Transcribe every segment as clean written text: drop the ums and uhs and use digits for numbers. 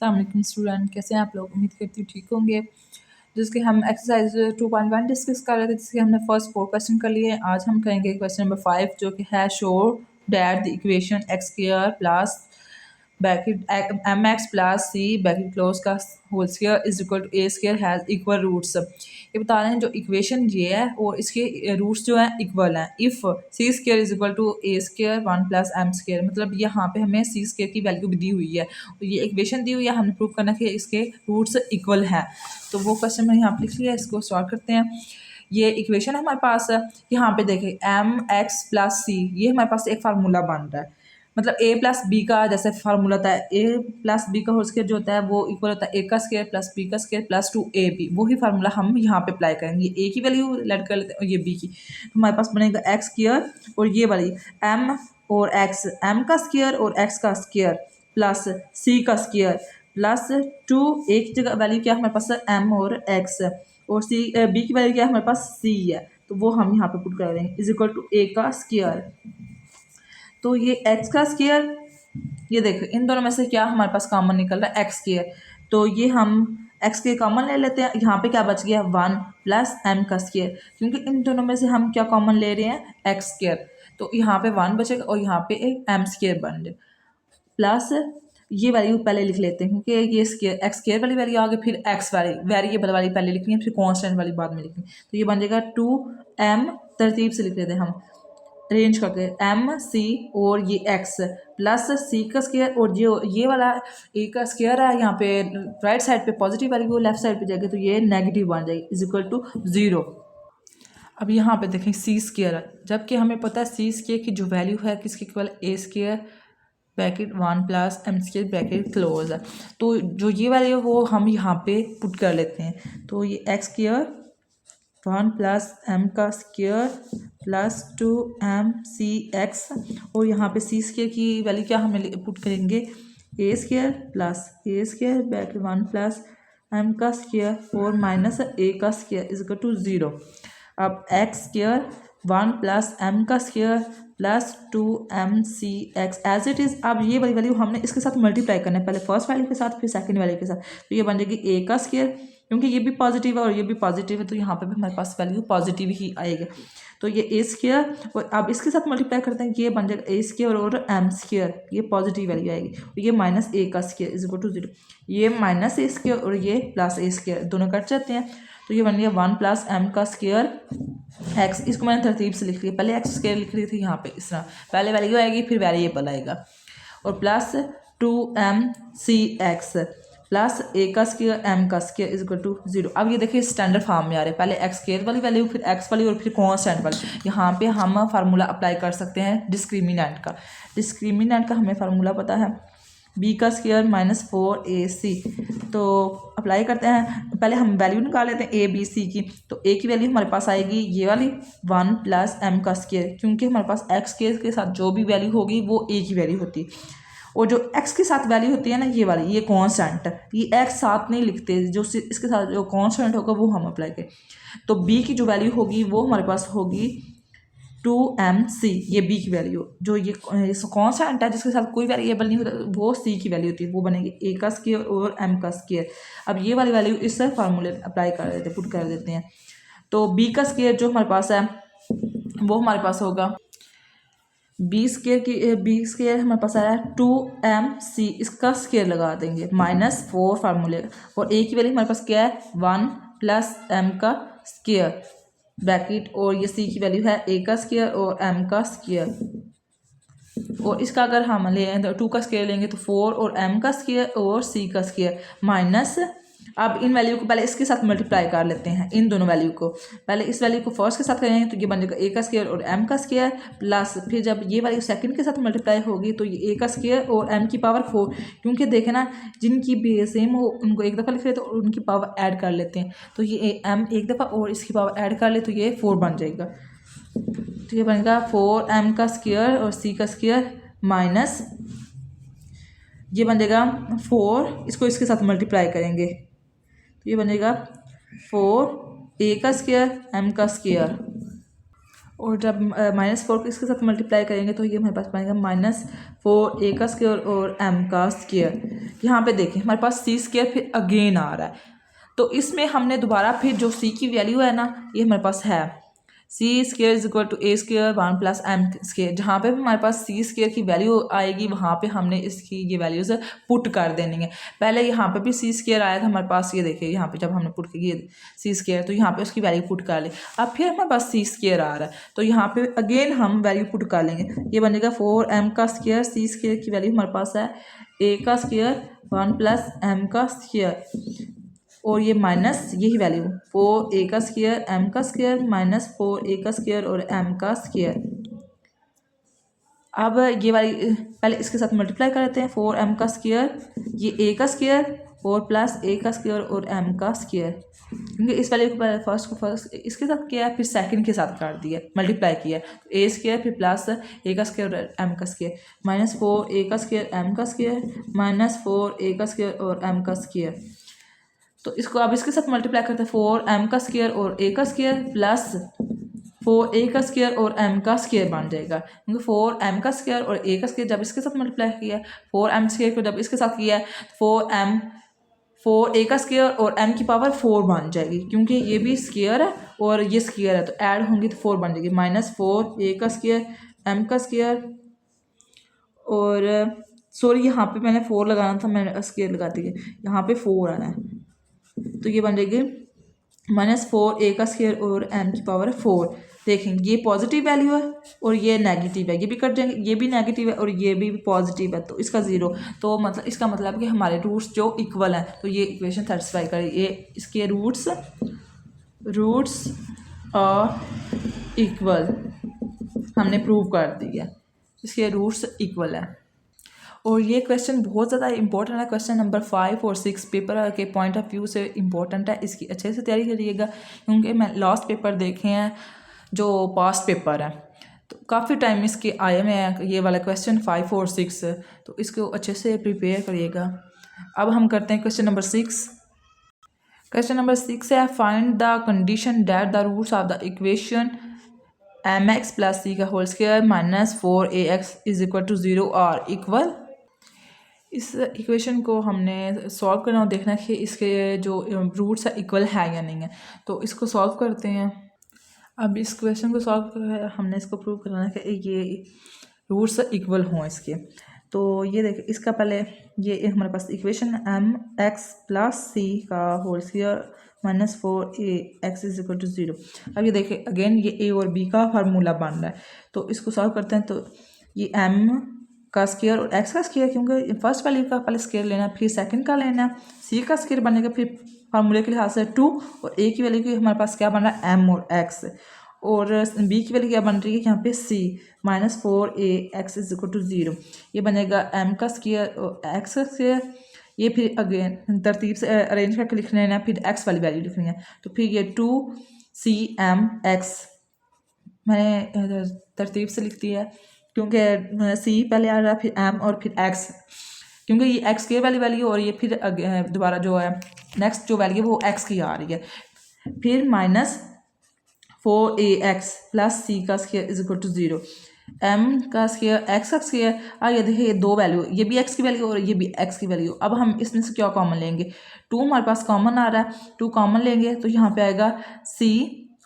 अस्सलाम वालेकुम स्टूडेंट, कैसे हैं आप लोग। उम्मीद करती हूँ ठीक होंगे। जिसके हम एक्सरसाइज 2.1 डिस्कस कर रहे थे, जिसके हमने फर्स्ट 4 क्वेश्चन कर लिए। आज हम करेंगे क्वेश्चन नंबर 5 जो कि है show that the equation x square plus bracket m x plus c bracket close का whole square is equal to A square has equal roots. ये बता रहे हैं जो इक्वेशन ये है और इसके रूट्स जो हैं इक्वल हैं। If C square is equal to A square 1 plus M square, मतलब यहाँ पे हमें सी स्क्वायर की वैल्यू भी दी हुई है और ये इक्वेशन दी हुई है, हमने प्रूव करना कि इसके रूट्स इक्वल हैं। तो वो क्वेश्चन मैंने यहाँ पर लिख लिया, इसको सॉल्व करते हैं। ये इक्वेशन हमारे पास है, यहाँ पे देखें एम एक्स प्लस सी, ये हमारे पास एक फार्मूला बन रहा है। मतलब ए प्लस बी का जैसे फार्मूला होता है, ए प्लस बी का होल स्क्वायर जो होता है वो इक्वल होता है ए का स्क्वायर प्लस बी का स्क्वायर प्लस 2ab। वही फार्मूला हम यहाँ पे अप्लाई करेंगे। ए की वैल्यू लेट कर लेते हैं और ये बी की, तो हमारे पास बनेगा एक्स स्क्वायर और ये वाली एम और एक्स, एम का स्क्वायर और एक्स का स्क्वायर प्लस सी का स्क्वायर प्लस 2, एक जगह वैल्यू क्या है हमारे पास एम और एक्स और सी बी की वैल्यू क्या है हमारे पास सी है, तो वो हम यहाँ पे पुट कर देंगे इज इक्वल टू ए का स्क्वायर। तो ये एक्स का स्क्वायर, ये देखो इन दोनों में से क्या हमारे पास कॉमन निकल रहा है एक्स स्क्वायर, तो ये हम एक्स के कॉमन ले लेते हैं। यहाँ पे क्या बच गया 1 प्लस एम का स्क्वायर, क्योंकि इन दोनों में से हम क्या कॉमन ले रहे हैं एक्स स्क्वायर, तो यहाँ पे 1 बचेगा और यहाँ पे एक एम स्क्वायर बन जाए प्लस ये वैल्यू पहले लिख लेते हैं क्योंकि ये स्क्वायर एक्स स्क्वायर वाली वैल्यू आ गई, फिर एक्स वाली वेरिएबल वाली पहले लिखनी है, फिर कांस्टेंट वाली बाद में लिखनी है। तो ये बन जाएगा 2m, तरतीब से लिख लेते हैं हम अरेंज करके, एम सी और ये एक्स प्लस सी का स्क्वायर और जो ये वाला ए का स्क्वायर है यहाँ पे राइट साइड पे पॉजिटिव वाली लेफ्ट साइड पे जाएगी तो ये नेगेटिव बन जाएगी इज इक्वल टू 0। अब यहाँ पे देखें सी स्क्वायर है, जबकि हमें पता है सी स्क्वायर की जो वैल्यू है किसके equal a square bracket 1 plus M square bracket close है। तो जो ये वैल्यू है वो हम यहाँ पे पुट कर लेते हैं। तो ये एक्स स्क्वायर 1 प्लस एम का square plus 2m C x और यहाँ पे सी स्क्वायर की वैल्यू क्या हमें पुट करेंगे A square plus A square bracket 1 plus M का स्क्वायर और माइनस ए का स्क्वायर इज इक्वल टू 0। अब एक्स स्क्वायर 1 प्लस एम का square plus 2m C X as it is. अब ये वाली वैल्यू हमने इसके साथ मल्टीप्लाई करना है, पहले फर्स्ट वैल्यू के साथ फिर सेकंड वैल्यू के साथ, तो ये बन जाएगी ए का स्क्वायर, क्योंकि ये भी पॉजिटिव है और ये भी पॉजिटिव है तो यहाँ पे भी हमारे पास वैल्यू पॉजिटिव ही आएगा। तो ये ए स्क्वायर और अब इसके साथ मल्टीप्लाई करते हैं, ये बन जाएगा ए स्क्वायर और एम स्क्वायर, ये पॉजिटिव वैल्यू आएगी और ये माइनस ए का स्क्वायर इज इक्वल टू 0। ये माइनस ए स्क्वायर और ये प्लस ए स्क्वायर दोनों कट जाते हैं, तो ये बन गया 1 प्लस एम का स्क्वायर एक्स। इसको मैंने तरतीब से लिख लिया, पहले एक्स स्क्वायर लिख रही थी यहाँ पे इस तरह, पहले वैल्यू आएगी फिर वेरिएबल आएगा और plus 2m C x plus ए का स्क्वायर एम का स्क्वायर इज इक्वल टू 0। अब ये देखिए स्टैंडर्ड फॉर्म में आ रहे हैं, पहले एक्स स्क्वायर वाली वैल्यू फिर एक्स वाली और फिर कांस्टेंट वाली। यहाँ पे हम फार्मूला अप्लाई कर सकते हैं डिस्क्रिमिनेंट का। डिस्क्रिमिनेंट का हमें फार्मूला पता है बी का स्क्वायर माइनस 4ac, तो अप्लाई करते हैं। पहले हम वैल्यू निकाल लेते हैं ए बी सी की, तो ए की वैल्यू हमारे पास आएगी ये वाली 1 प्लस एम का स्क्वायर, क्योंकि हमारे पास एक्स स्क्वायर के साथ जो भी वैल्यू होगी वो ए की वैल्यू होती है और जो एक्स के साथ वैल्यू होती है ना ये वाली, ये कांस्टेंट, ये एक्स साथ नहीं लिखते, जो इसके साथ जो कांस्टेंट होगा वो हम अप्लाई करें। तो बी की जो वैल्यू होगी वो हमारे पास होगी 2mc, ये बी की वैल्यू, जो ये कांस्टेंट है जिसके साथ कोई वेरिएबल नहीं होता वो सी की वैल्यू होती है, वो बनेगी ए का स्क्वायर और एम का स्क्वायर। अब ये वाली वैल्यू इस फार्मूले अप्लाई कर देते हैं, पुट कर देते हैं। तो बी का स्क्वायर जो हमारे पास है वो हमारे पास होगा बी स्क्वायर हमारे पास आया 2mc, इसका स्क्वायर लगा देंगे माइनस 4 फार्मूले और ए की वैल्यू हमारे पास क्या है 1 प्लस एम का स्क्वायर ब्रैकेट और ये सी की वैल्यू है ए का स्क्वायर और एम का स्क्वायर और इसका अगर हम ले 2 का स्क्वायर लेंगे तो 4 और एम का स्क्वायर और सी का स्क्वायर माइनस। अब इन वैल्यू को पहले इसके साथ मल्टीप्लाई कर लेते हैं, इन दोनों वैल्यू को पहले इस वैल्यू को फर्स्ट के साथ करेंगे तो ये बन जाएगा ए का स्क्वायर और एम का स्क्वायर प्लस फिर जब ये वैल्यू सेकंड के साथ मल्टीप्लाई होगी तो ये ए का स्क्वायर और एम की पावर 4, क्योंकि देखे ना जिनकी बेस सेम हो उनको एक दफ़ा लिख रहे तो उनकी पावर ऐड कर लेते हैं, तो ये एम एक दफ़ा और इसकी पावर ऐड कर ले तो ये 4 बन जाएगा। तो ये बनेगा 4m का स्क्वायर और सी का स्क्वायर माइनस ये बन जाएगा 4, इसको इसके साथ मल्टीप्लाई करेंगे ये बनेगा 4 ए का स्क्वायर एम का स्क्वायर और जब -4 को इसके साथ मल्टीप्लाई करेंगे तो ये हमारे पास पाएगा -4 a का स्क्वायर और m का स्क्वायर। यहाँ पे देखें हमारे पास c स्क्वायर फिर अगेन आ रहा है, तो इसमें हमने दोबारा फिर जो c की वैल्यू है ना ये हमारे पास है c square is equal to a square 1 plus m square. जहाँ पे भी हमारे पास c स्क्वायर की वैल्यू आएगी वहाँ पे हमने इसकी ये वैल्यूज़ पुट कर देनी है। पहले यहाँ पे भी c स्क्वायर आया था हमारे पास, ये देखिए यहाँ पे जब हमने पुट किया c स्क्वायर तो यहाँ पे उसकी वैल्यू पुट कर ली। अब फिर हमारे पास c स्क्वायर आ रहा है तो यहाँ पे अगेन हम वैल्यू पुट कर लेंगे। ये बनेगा 4m का स्क्वायर, c स्क्वायर की वैल्यू हमारे पास है a का स्क्वायर 1 प्लस m का स्क्वायर और ये माइनस यही वैल्यू 4a का स्क्वायर m का स्क्वायर माइनस 4a का स्क्वायर और m का स्क्वायर। अब ये वाली पहले इसके साथ मल्टीप्लाई कर लेते हैं, 4m का स्क्वायर ये a का स्क्वायर और प्लस a का स्क्वायर और m का स्क्वायर, क्योंकि इस वैल्यू को पहले फर्स्ट इसके साथ किया फिर सेकंड के साथ कर दिया मल्टीप्लाई किया, तो a स्क्वायर फिर प्लस a का स्क्वायर और m का स्क्वायर माइनस 4a का स्क्वायर m का स्क्वायर माइनस 4a का स्क्वायर और m का स्क्वायर। तो इसको अब इसके साथ मल्टीप्लाई करते हैं 4m का स्क्वायर और a का स्क्वायर प्लस 4a का स्क्वायर और m का स्क्वायर बन जाएगा, क्योंकि 4m का स्क्वायर और a का स्क्वायर जब इसके साथ मल्टीप्लाई किया 4m स्क्वायर को जब इसके साथ किया 4a का स्क्वायर और m की पावर 4 बन जाएगी, क्योंकि ये भी स्क्वायर है और ये स्क्वायर है तो ऐड होंगी तो 4 बन जाएगी माइनस 4a का स्क्वायर m का स्क्वायर और सॉरी यहाँ पे मैंने 4 लगाना था, मैंने स्क्वायर लगा दिया, यहाँ पे 4 आना है तो ये बन जाएगी माइनस 4a का स्क्वायर और m की पावर 4। देखें ये पॉजिटिव वैल्यू है और ये नेगेटिव है, ये भी कट जाएंगे, ये भी नेगेटिव है और ये भी पॉजिटिव है तो इसका 0, तो मतलब इसका मतलब कि हमारे रूट्स जो इक्वल हैं, तो ये इक्वेशन सेटिस्फाई करे, ये इसके रूट्स और इक्वल हमने प्रूव कर दिया, इसके रूट्स इक्वल है। और ये क्वेश्चन बहुत ज़्यादा इंपॉर्टेंट है, क्वेश्चन नंबर 5 और 6 पेपर के पॉइंट ऑफ व्यू से इम्पोर्टेंट है, इसकी अच्छे से तैयारी करिएगा, क्योंकि मैं लास्ट पेपर देखे हैं जो पास्ट पेपर है तो काफ़ी टाइम इसके आए हुए हैं ये वाला क्वेश्चन 5 और 6, तो इसको अच्छे से प्रिपेयर करिएगा। अब हम करते हैं क्वेश्चन नंबर 6। क्वेश्चन नंबर 6 है find the condition that the roots of the equation mx plus c का whole square minus 4ax is equal to 0 are equal. इस इक्वेशन को हमने सॉल्व करना और देखना है कि इसके जो रूट्स है इक्वल है या नहीं है, तो इसको सॉल्व करते हैं। अब इस क्वेश्चन को सॉल्व कर हमने इसको प्रूव करना है कि ये रूट्स इक्वल हों इसके। तो ये देखिए इसका पहले ये हमारे पास इक्वेशन mx प्लस c का whole square minus 4ax is equal to 0। अब ये देखिए अगेन ये a और b का फार्मूला बन रहा है, तो इसको सॉल्व करते हैं। तो ये m का स्क्वायर और x का स्क्वायर, क्योंकि फर्स्ट वैल्यू का पहले स्क्वायर लेना फिर सेकंड का लेना, c का स्क्वायर बनेगा फिर फार्मूले के लिहाज से 2 और a की वैल्यू की हमारे पास क्या बन रहा है m और x, और b की वैल्यू क्या बन रही है यहाँ पे c minus 4ax is equal to 0। ये बनेगा m का स्क्वायर और x का स्क्वायर, ये फिर अगेन तरतीब से अरेंज करके लिख लेना, फिर x वाली वैल्यू लिखनी है, तो फिर ये 2cmx मैंने तरतीब से लिख दिया है, क्योंकि c पहले आ रहा है फिर m और फिर x, क्योंकि ये x के वाली वैल्यू और ये फिर दोबारा जो है नेक्स्ट जो वैल्यू है वो x की आ रही है, फिर माइनस 4ax प्लस c का square is equal to 0, m का स्क्वायर x का स्क्वायर। और ये देखिए ये दो वैल्यू, ये भी x की वैल्यू और ये भी x की वैल्यू। अब हम इसमें से क्या कॉमन लेंगे, 2 हमारे पास कॉमन आ रहा है, 2 कॉमन लेंगे तो यहाँ पे आएगा c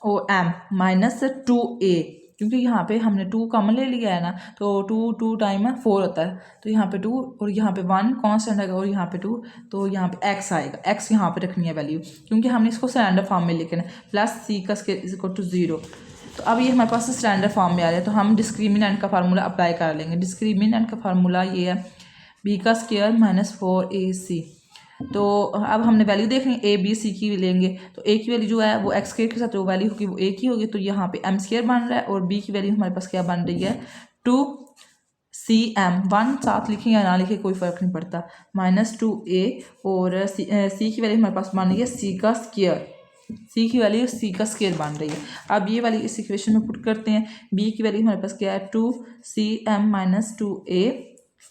और m माइनस 2a, क्योंकि यहाँ पे हमने 2 कॉमन ले लिया है ना, तो 2 टाइम 4 होता है, तो यहाँ पे 2 और यहाँ पे 1 कांस्टेंट आएगा और यहाँ पे 2, तो यहाँ पे x आएगा, x यहाँ पे रखनी है वैल्यू, क्योंकि हमने इसको स्टैंडर्ड फॉर्म में लिखना है, प्लस c का स्क्वायर इज इक्वल टू 0। तो अब ये हमारे पास स्टैंडर्ड फॉर्म में आ रहा है, तो हम डिस्क्रिमिनेंट का फार्मूला अप्लाई कर लेंगे। डिस्क्रिमिनेंट का फार्मूला ये है b का स्क्वायर माइनस 4ac। तो अब हमने वैल्यू देखनी है a b c की लेंगे, तो a की वैल्यू जो है वो x स्क्वायर के साथ जो वैल्यू होगी वो a की होगी, तो यहाँ पे m स्क्वायर बन रहा है और b की वैल्यू हमारे पास क्या बन रही है 2cm, 1 साथ लिखें या ना लिखें कोई फ़र्क नहीं पड़ता, माइनस 2a और c की वैल्यू हमारे पास बन रही है c का स्क्वायर, c की वैल्यू c का स्क्वायर बन रही है। अब ये वाली इस इक्वेशन में पुट करते हैं, b की वैल्यू हमारे पास क्या है 2cm माइनस 2a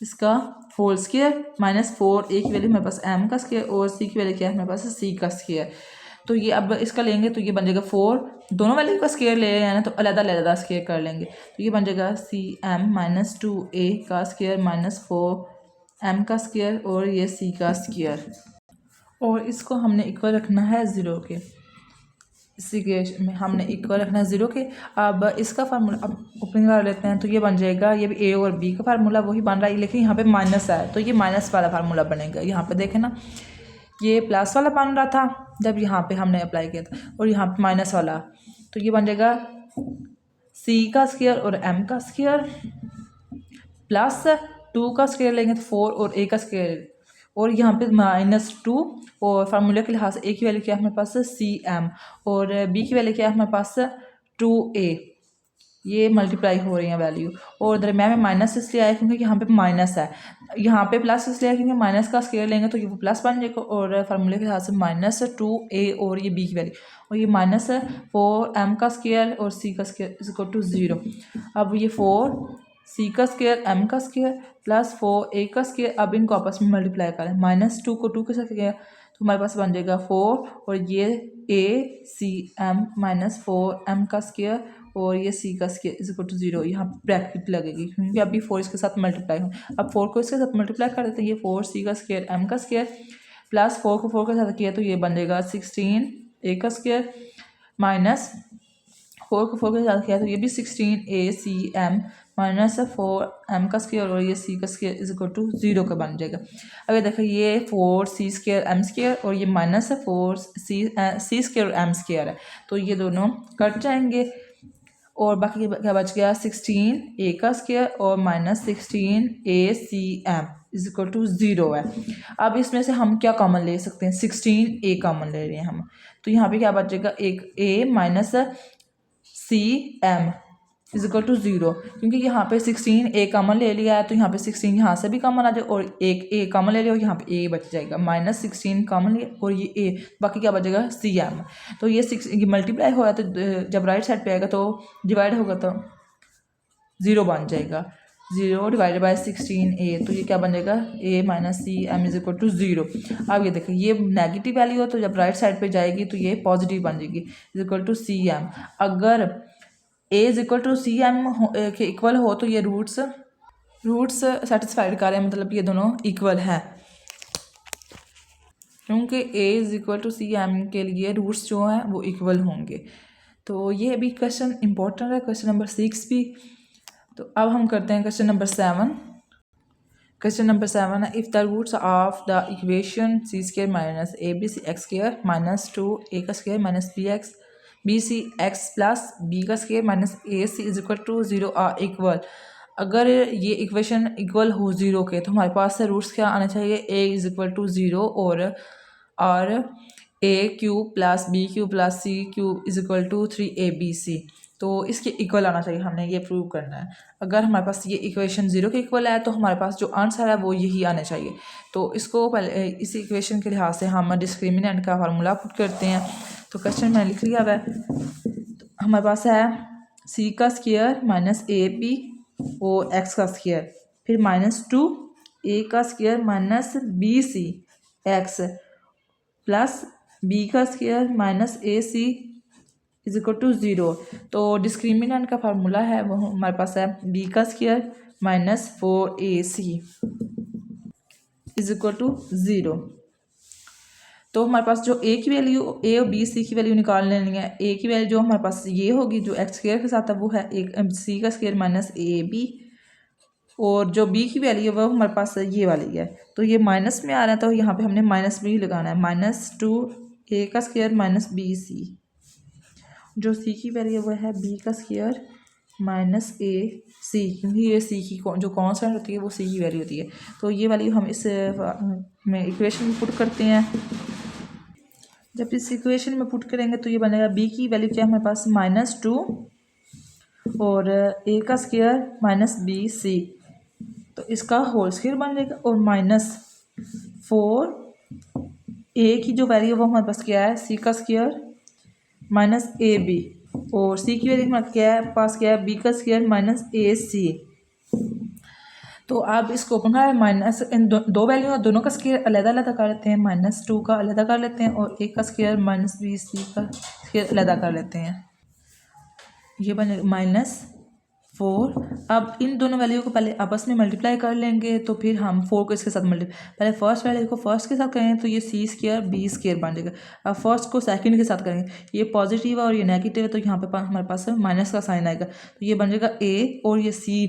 इसका होल स्क्वायर माइनस 4a की वैल्यू हमारे पास m का स्क्वायर और c की वैल्यू क्या है हमारे पास c का स्क्वायर। तो ये अब इसका लेंगे तो ये बन जाएगा 4, दोनों वैल्यू का स्केयर ले रहे हैं ना तो अलग अलग स्केयर कर लेंगे। तो ये बन जाएगा cm माइनस 2a का स्केयर माइनस 4m का स्केयर और ये c का स्केयर, और इसको हमने इक्वल रखना है 0 के। इसी के में हमने इक्वल रखना है 0 के। अब इसका फार्मूला अब ओपनिंग कर लेते हैं, तो ये बन जाएगा, ये भी a और b का फार्मूला वही बन रहा है, लेकिन यहाँ पे माइनस है तो ये माइनस वाला फार्मूला बनेगा। यहाँ पे देखें ना, ये प्लस वाला बन रहा था जब यहाँ पे हमने अप्लाई किया था, और यहाँ पे माइनस वाला, तो ये बन जाएगा c का स्क्वायर और m का स्क्वायर प्लस 2 का स्क्वायर लेंगे तो 4 और a का स्क्वायर, और यहाँ पे -2, और फार्मूले के लिहाज से a की वैल्यू क्या है हमारे पास cm और b की वैल्यू क्या है हमारे पास 2a। ये मल्टीप्लाई हो रही है वैल्यू, और दरम्यान में माइनस इसलिए आया क्योंकि यहाँ पे माइनस है, यहाँ पे प्लस इसलिए आया क्योंकि माइनस का स्केयर लेंगे तो ये वो प्लस बन जाएगा, और फार्मूले के हिसाब से -2a और ये b की वैल्यू, और ये -4m का स्केयर और c का स्केयर इज इक्वल टू 0। अब ये 4c का स्केयर m का स्केयर प्लस 4a का स्केयर, अब इनको आपस में मल्टीप्लाई करें, -2 को 2 के साथ किया तो हमारे पास बन जाएगा 4, और ये acm -4m का स्केयर और ये c का स्केयर इज इक्वल टू 0। यहाँ ब्रैकेट लगेगी क्योंकि अभी 4 इसके साथ मल्टीप्लाई हो, अब 4 को इसके साथ मल्टीप्लाई कर देते हैं, ये 4c का स्केयर m का स्केयर प्लस 4 को 4 के साथ किया तो ये बन जाएगा 16a का स्केयर माइनस 4 को 4 के साथ किया तो ये भी 16acm -4m का स्केयर और ये c का स्केयर इज इक्वल टू 0 का बन जाएगा। अगर देखो ये 4c स्केयर m स्केयर और ये -4c स्केयर m स्केयर है, तो ये दोनों कट जाएंगे और बाकी क्या बच गया 16a का स्केयर और -16acm इज इक्वल टू 0 है। अब इसमें से हम क्या कॉमन ले सकते हैं, 16a कॉमन ले रहे हैं हम, तो यहाँ पे क्या बचेगा, एक a -cm is equal to 0, क्योंकि यहाँ पे 16a कॉमन ले लिया है तो यहाँ पे 16 यहाँ से भी कॉमन आ जाए और एक a कॉमन ले लिया और यहाँ पे a बच जाएगा, -16 कॉमन लिया और ये a, बाकी क्या बचेगा cm। तो ये 6 ये मल्टीप्लाई होगा तो जब राइट साइड पे आएगा तो डिवाइड होगा तो 0 बन जाएगा, 0 डिवाइडेड बाई 16a, तो ये क्या बन जाएगा a -cm is equal to 0। अब ये देखिए ये नेगेटिव वैल्यू हो तो जब राइट साइड पे जाएगी तो ये पॉजिटिव बन जाएगी इज इक्वल टू cm। अगर a is equal to cm के इक्वल हो तो ये रूट्स सेटिस्फाइड कर रहे हैं, मतलब ये दोनों इक्वल है, क्योंकि a is equal to cm के लिए रूट्स जो हैं वो इक्वल होंगे। तो ये अभी क्वेश्चन इंपॉर्टेंट है, क्वेश्चन नंबर 6 भी। तो अब हम करते हैं क्वेश्चन नंबर 7। क्वेश्चन नंबर 7 है, if the roots of the equation c square minus abc x square -2a का square minus bc x plus b का square minus ac is equal to 0 are equal. अगर ये equation equal हो 0 के तो हमारे पास roots क्या आने चाहिए, a इज इक्वल टू 0 और a cube plus b cube plus c cube is equal to 3abc, तो इसके इक्वल आना चाहिए, हमने ये प्रूव करना है। अगर हमारे पास ये इक्वेशन 0 के इक्वल है तो हमारे पास जो आंसर है वो यही आना चाहिए। तो इसको पहले इस इक्वेशन के लिहाज से हम डिस्क्रिमिनेंट का फार्मूला पुट करते हैं। तो क्वेश्चन मैंने लिख लिया है, तो हमारे पास है c का स्क्वायर माइनस ab और x का स्क्वायर फिर -2a का square minus bc x plus b का square minus ac is equal to 0। तो डिस्क्रिमिनेंट का फार्मूला है वो हमारे पास है b का square minus 4ac is equal to 0। तो हमारे पास जो a की वैल्यू a और b c की वैल्यू निकाल लेनी है। a की वैल्यू जो हमारे पास ये होगी जो x स्क्वायर के साथ है वो है एक c का स्क्वायर माइनस ab, और जो b की वैल्यू है वो हमारे पास ये वाली है, तो ये माइनस में आ रहा है तो यहाँ पे हमने -b लगाना है, -2a का स्क्वायर माइनस bc। जो c की वैल्यू वो है b का स्क्वायर माइनस ac, क्योंकि ये c की जो कांस्टेंट होती है वो c की वैल्यू होती है। तो ये वैल्यू हम इस में इक्वेशन में पुट करते हैं। जब इस इक्वेशन में पुट करेंगे तो ये बनेगा b की वैल्यू क्या है हमारे पास -2 और a का स्क्वायर माइनस bc, तो इसका होल स्क्वायर बन जाएगा, और -4 a की जो वैल्यू वो हमारे पास क्या है c का स्क्वायर माइनस ab, और c की वैल्यू हमारे क्या है पास क्या है b का स्क्वायर माइनस ac। तो आप इसको ओपन करें, माइनस इन दो वैल्यू है, दोनों का स्क्वायर अलग-अलग कर लेते हैं। -2 का अलग कर लेते हैं और 1 का स्क्वायर -20 का स्क्वायर अलग कर लेते हैं। ये बने -4। अब इन दोनों वैल्यू को पहले आपस में मल्टीप्लाई कर लेंगे, तो फिर हम 4 को इसके साथ मल्टीप्लाई, पहले फर्स्ट वैल्यू को फर्स्ट के साथ करेंगे तो ये c² b² बन जाएगा। अब फर्स्ट को सेकंड के साथ करेंगे, ये पॉजिटिव है और ये नेगेटिव है, तो यहाँ पे हमारे पास माइनस का साइन आएगा, तो ये बन जाएगा a और ये c²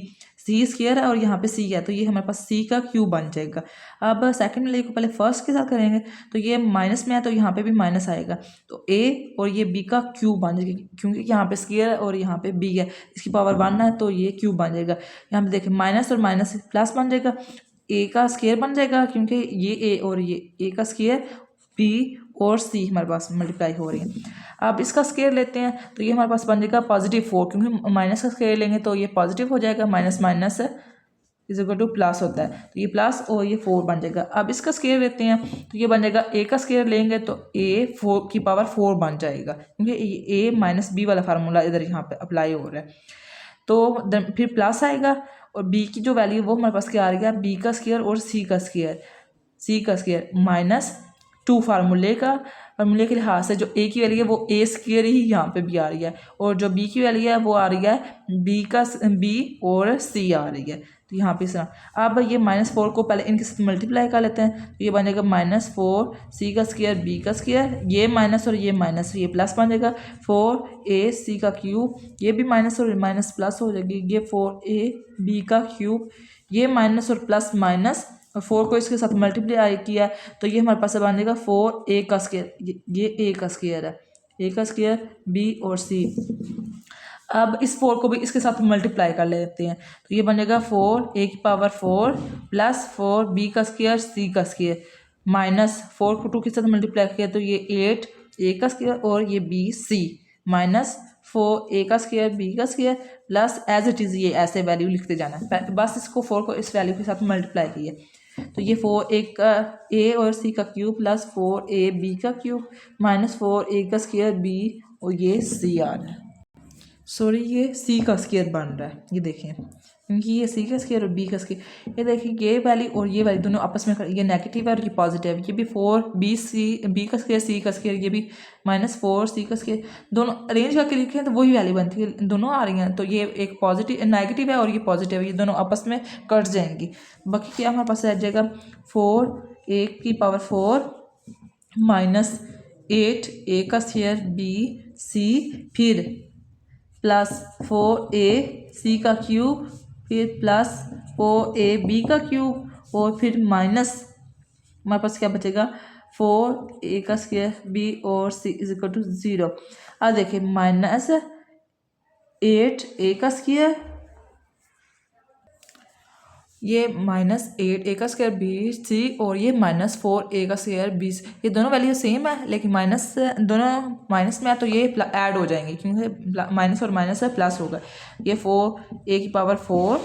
है और यहाँ पे c है, तो ये हमारे पास c का क्यूब बन जाएगा। अब सेकंड वैल्यू को पहले फर्स्ट के साथ करेंगे, तो ये माइनस में है तो यहाँ पे भी माइनस आएगा, तो a और ये b का क्यूब बन जाएगा, क्योंकि यहाँ पे स्क्वायर है और यहाँ पे b है, इसकी पावर 1 है तो ये क्यूब बन जाएगा। यहाँ पे देखिए माइनस और माइनस प्लस बन जाएगा, a का स्क्वायर बन जाएगा, क्योंकि ये a और ये a का स्क्वायर, b और c हमारे पास मल्टीप्लाई हो रही है। अब इसका स्क्वायर लेते हैं तो ये हमारे पास बन जाएगा +4, क्योंकि माइनस का स्क्वायर लेंगे तो ये पॉजिटिव हो जाएगा, minus minus is equal two plus होता है, तो ये प्लस और ये 4 बन जाएगा। अब इसका स्क्वायर लेते हैं तो ये बन जाएगा, a का स्क्वायर लेंगे तो a 4 की पावर 4 बन जाएगा, क्योंकि a माइनस b वाला फार्मूला इधर यहाँ पे अप्लाई हो रहा है। तो फिर प्लस आएगा और b की जो वैल्यू वो हमारे पास क्या आ रही है, b का स्क्वायर और c का स्क्वायर -2 फार्मूले के लिहाज से जो a की वैल्यू है वो a स्क्वायर ही यहाँ पे भी आ रही है, और जो b की वैल्यू है वो आ रही है b और c आ रही है, तो यहाँ पे इस तरह। अब ये -4 को पहले इनके साथ मल्टीप्लाई कर लेते हैं, तो ये बन जाएगा -4 c का स्क्वायर b का स्क्वायर, ये माइनस और ये माइनस, ये प्लस बन जाएगा 4a c का क्यूब, ये भी माइनस और माइनस प्लस हो जाएगी, ये 4a b का क्यूब, ये माइनस और प्लस माइनस, और 4 को इसके साथ मल्टीप्लाई किया तो ये हमारे पास बन जाएगा 4a का स्क्वायर, ये a का स्क्वायर है, a का स्क्वायर b और c। अब इस 4 को भी इसके साथ मल्टीप्लाई कर लेते हैं, तो ये बनेगा 4a की पावर 4 प्लस 4b का स्क्वायर c का स्क्वायर, -4 को 2 के साथ मल्टीप्लाई किया तो ये 8a का स्क्वायर और ये bc, -4a का स्क्वायर b का square plus as it is, ये ऐसे वैल्यू लिखते जाना है, बस इसको 4 को इस वैल्यू के साथ मल्टीप्लाई किए, तो ये 4a का a और c का क्यूब प्लस 4ab का क्यूब -4a का स्क्वायर b और ये c आ रहा है, सॉरी ये c का स्क्वायर बन रहा है, ये देखें, क्योंकि ये c का स्क्वायर और b का स्क्वायर, ये देखिए ये वैल्यू और ये वैल्यू दोनों आपस में, ये नेगेटिव है और ये पॉजिटिव है, ये भी 4b का स्क्वायर c का स्क्वायर, ये भी -4c का स्क्वायर, दोनों अरेंज करके लिखे हैं तो वही वैल्यू बनती है, दोनों आ रही हैं, तो ये एक पॉजिटिव नेगेटिव है और ये पॉजिटिव है, ये दोनों आपस में कट जाएंगी, बाकी क्या हमारे पास रह जाएगा 4a की पावर 4 -8a का स्क्वायर b c, फिर प्लस 4a c का क्यूब, फिर प्लस 4ab का क्यूब, और फिर माइनस हमारे पास क्या बचेगा 4a का स्क्वायर b और c इज इक्वल टू 0। अब देखिए -8a का स्क्वायर, ये -8a का स्क्वायर बी सी, और ये -4a का स्क्वायर बी, ये दोनों वैल्यू सेम है, लेकिन दोनों माइनस में है तो ये ऐड हो जाएंगे, क्योंकि माइनस और माइनस है प्लस होगा, ये 4a की पावर 4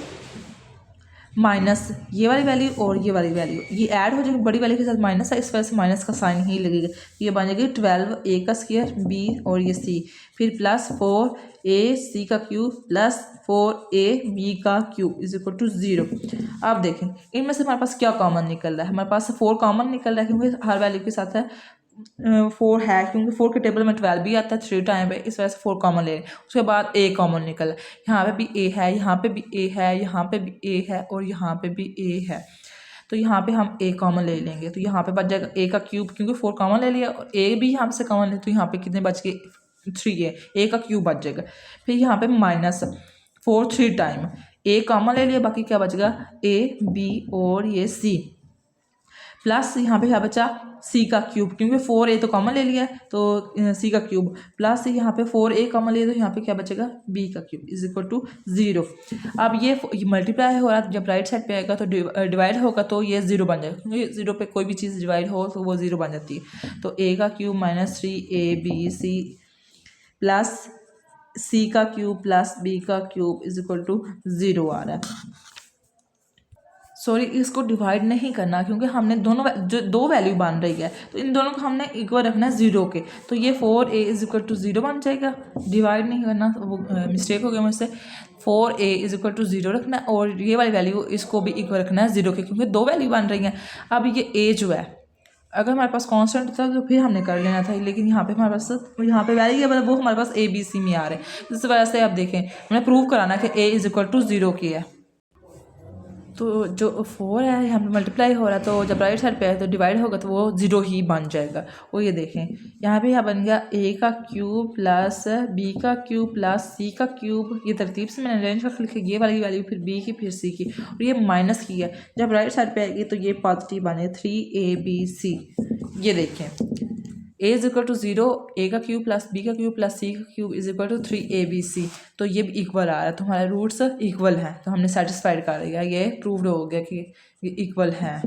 माइनस ये वाली वैल्यू और ये वाली वैल्यू, ये ऐड हो जाएगी, बड़ी वैल्यू के साथ माइनस है, इस वजह से माइनस का साइन ही लगेगा, ये बन जाएगी 12a का स्क्वायर b और ये c, फिर प्लस 4a c का क्यूब प्लस 4a b का क्यूब इज इक्वल टू 0। आप देखें इनमें से हमारे पास क्या कॉमन निकल रहा है, हमारे पास 4 कॉमन निकल रहा है, क्योंकि हर वैल्यू के साथ है 4 है, क्योंकि 4 के टेबल में 12 भी आता है 3 टाइम पे, इस वजह से 4 कॉमन ले रहे हैं। उसके बाद a कॉमन निकल है, यहाँ पे भी a है, यहाँ पे भी a है, यहाँ पे भी a है और यहाँ पे भी a है, तो यहाँ पे हम a कॉमन ले लेंगे, तो यहाँ पे बच जाएगा a का क्यूब, क्योंकि 4 कॉमन ले लिया और a भी यहाँ से कॉमन ले, तो यहाँ पे कितने बच गए 3 a का क्यूब बच जाएगा, फिर यहाँ पे -4 3 टाइम a कॉमन ले लिया, बाकी क्या बचेगा a b और ये c, प्लस यहाँ पे क्या बचा c का क्यूब, क्योंकि 4a तो कॉमन ले लिया है तो c का क्यूब, प्लस यहाँ पे 4a कॉमन लिया तो यहाँ पे क्या बचेगा b का क्यूब इज इक्वल टू 0। अब ये मल्टीप्लाई हो रहा है, जब राइट साइड पे आएगा तो डिवाइड होगा तो ये 0 बन जाएगा, क्योंकि 0 पे कोई भी चीज़ डिवाइड हो तो वो 0 बन जाती है, तो a का क्यूब -3abc प्लस c का क्यूब प्लस b का क्यूब इज इक्वल टू 0 आ रहा है। सॉरी इसको डिवाइड नहीं करना, क्योंकि हमने दोनों जो दो वैल्यू बन रही है तो इन दोनों को हमने इक्वल रखना है 0 के। तो ये 4a इज इक्वल टू 0 बन जाएगा, डिवाइड नहीं करना, वो मिस्टेक हो गया मुझसे। 4a इज इक्वल टू 0 रखना है और ये वाली वैल्यू इसको भी इक्वल रखना है 0 के, क्योंकि दो वैल्यू बन रही हैं। अब ये a जो है अगर हमारे पास कांस्टेंट था तो फिर हमने कर लेना था, लेकिन यहाँ पे हमारे पास यहाँ पे वेरिएबल वो हमारे पास a b c में आ रहे हैं। इस वजह से आप देखें हमें प्रूव कराना कि a इज इक्वल टू 0 की है। तो जो 4 है यहाँ पे मल्टीप्लाई हो रहा है, तो जब राइट साइड पे है तो डिवाइड होगा तो वो 0 ही बन जाएगा। वो ये देखें यहाँ पे यहाँ बन गया a का क्यूब प्लस b का क्यूब प्लस c का क्यूब। ये तरतीब से मैंने अरेंज करके लिखी, ये वाली वैल्यू फिर b की फिर c की, और ये माइनस की है। जब राइट साइड पे आएगी तो ये पॉजिटिव बने 3abc। ये देखें a is equal to 0, a का क्यूब प्लस b का क्यूब प्लस c का cube is equal to 3abc। तो ये भी इक्वल आ रहा है, तो हमारे रूट्स इक्वल हैं, तो हमने सेटिस्फाइड कर लिया, ये प्रूव्ड हो गया कि ये इक्वल हैं।